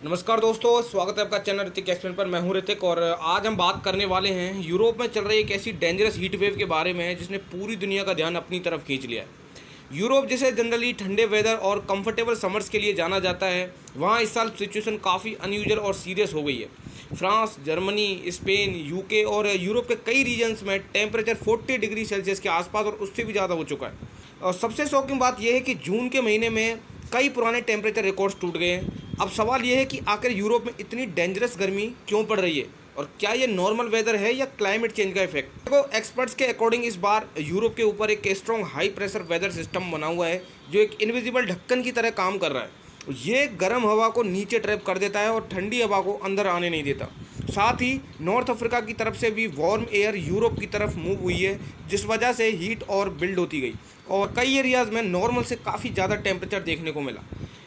नमस्कार दोस्तों, स्वागत है आपका चैनल ऋतिक एक्सप्लेन पर। मैं हूं ऋतिक और आज हम बात करने वाले हैं यूरोप में चल रही एक ऐसी डेंजरस हीट वेव के बारे में जिसने पूरी दुनिया का ध्यान अपनी तरफ खींच लिया है। यूरोप जिसे जनरली ठंडे वेदर और कंफर्टेबल समर्स के लिए जाना जाता है, वहाँ इस साल सिचुएशन काफ़ी अनयूजुअल और सीरियस हो गई है। फ्रांस, जर्मनी, स्पेन, यूके और यूरोप के कई रीजन्स में टेम्परेचर 40 डिग्री सेल्सियस के आसपास और उससे भी ज़्यादा हो चुका है। और सबसे शॉकिंग बात यह है कि जून के महीने में कई पुराने टेम्परेचर रिकॉर्ड्स टूट गए हैं। अब सवाल यह है कि आखिर यूरोप में इतनी डेंजरस गर्मी क्यों पड़ रही है और क्या ये नॉर्मल वेदर है या क्लाइमेट चेंज का इफेक्ट। देखो, एक्सपर्ट्स के अकॉर्डिंग इस बार यूरोप के ऊपर एक strong high pressure weather system बना हुआ है जो एक इनविजिबल ढक्कन की तरह काम कर रहा है। ये गर्म हवा को नीचे ट्रैप कर देता है और ठंडी हवा को अंदर आने नहीं देता। साथ ही नॉर्थ अफ्रीका की तरफ से भी वार्म एयर यूरोप की तरफ मूव हुई है, जिस वजह से हीट और बिल्ड होती गई और कई एरियाज़ में नॉर्मल से काफ़ी ज़्यादा टेम्परेचर देखने को मिला।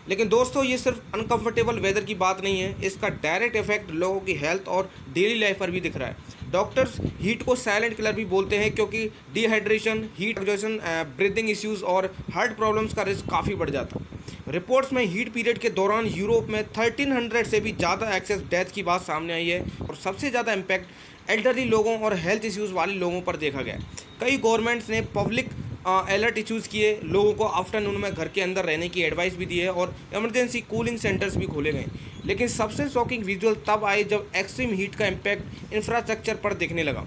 लेकिन दोस्तों, ये सिर्फ अनकंफर्टेबल वेदर की बात नहीं है, इसका डायरेक्ट इफेक्ट लोगों की हेल्थ और डेली लाइफ पर भी दिख रहा है। डॉक्टर्स हीट को साइलेंट किलर भी बोलते हैं क्योंकि dehydration, heat exhaustion, breathing issues और हार्ट प्रॉब्लम्स का रिस्क काफ़ी बढ़ जाता है। रिपोर्ट्स में हीट पीरियड के दौरान यूरोप में 1300 से भी ज़्यादा एक्सेस डेथ की बात सामने आई है और सबसे ज़्यादा इम्पैक्ट एल्डरली लोगों और हेल्थ इश्यूज़ वाले लोगों पर देखा गया। कई गवर्नमेंट्स ने पब्लिक अलर्ट इश्यूज़ किए, लोगों को आफ्टरनून में घर के अंदर रहने की एडवाइस भी दी है और इमरजेंसी कूलिंग सेंटर्स भी खोले गए। लेकिन सबसे शॉकिंग विजुअल तब आए जब एक्सट्रीम हीट का इम्पैक्ट इंफ्रास्ट्रक्चर पर दिखने लगा।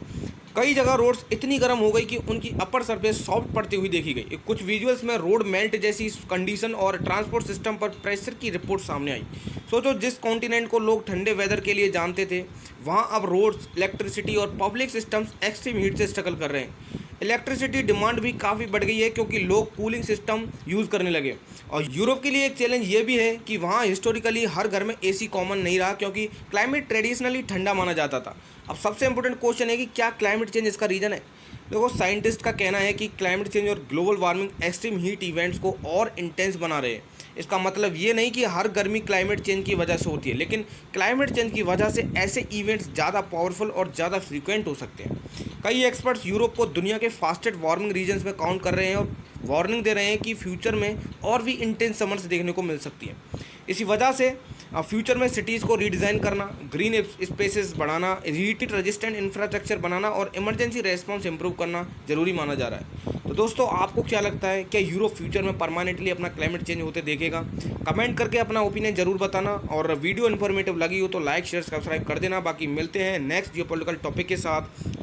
कई जगह रोड्स इतनी गर्म हो गई कि उनकी अपर सरफेस सॉफ्ट पड़ती हुई देखी गई। कुछ विजुअल्स में रोड मेल्ट जैसी कंडीशन और ट्रांसपोर्ट सिस्टम पर प्रेशर की रिपोर्ट सामने आई। सोचो, जिस कॉन्टिनेंट को लोग ठंडे वेदर के लिए जानते थे, वहाँ अब रोड्स, इलेक्ट्रिसिटी और पब्लिक सिस्टम्स एक्सट्रीम हीट से स्ट्रगल कर रहे हैं। इलेक्ट्रिसिटी डिमांड भी काफ़ी बढ़ गई है क्योंकि लोग कूलिंग सिस्टम यूज़ करने लगे। और यूरोप के लिए एक चैलेंज ये भी है कि वहाँ हिस्टोरिकली हर घर में एसी कॉमन नहीं रहा क्योंकि क्लाइमेट ट्रेडिशनली ठंडा माना जाता था। अब सबसे इंपॉर्टेंट क्वेश्चन है कि क्या क्लाइमेट चेंज इसका रीज़न है। देखो, साइंटिस्ट का कहना है कि क्लाइमेट चेंज और global warming extreme heat events को और इंटेंस बना रहे हैं। इसका मतलब ये नहीं कि हर गर्मी क्लाइमेट चेंज की वजह से होती है, लेकिन क्लाइमेट चेंज की वजह से ऐसे इवेंट्स ज़्यादा पावरफुल और ज़्यादा फ्रीक्वेंट हो सकते हैं। कई एक्सपर्ट्स यूरोप को दुनिया के फास्टेस्ट वार्मिंग रीजन्स में काउंट कर रहे हैं और वार्निंग दे रहे हैं कि फ्यूचर में और भी इंटेंस समर्स देखने को मिल सकती है। इसी वजह से फ्यूचर में सिटीज़ को रीडिज़ाइन करना, ग्रीन स्पेसेस बढ़ाना, हीट रेजिस्टेंट इंफ्रास्ट्रक्चर बनाना और इमरजेंसी रेस्पॉन्स इंप्रूव करना जरूरी माना जा रहा है। तो दोस्तों, आपको क्या लगता है, क्या यूरोप फ्यूचर में परमानेंटली अपना क्लाइमेट चेंज होते देखेगा? कमेंट करके अपना ओपिनियन जरूर बताना और वीडियो इन्फॉर्मेटिव लगी हो तो लाइक, शेयर, सब्सक्राइब कर देना। बाकी मिलते हैं नेक्स्ट जियोपॉलिटिकल टॉपिक के साथ।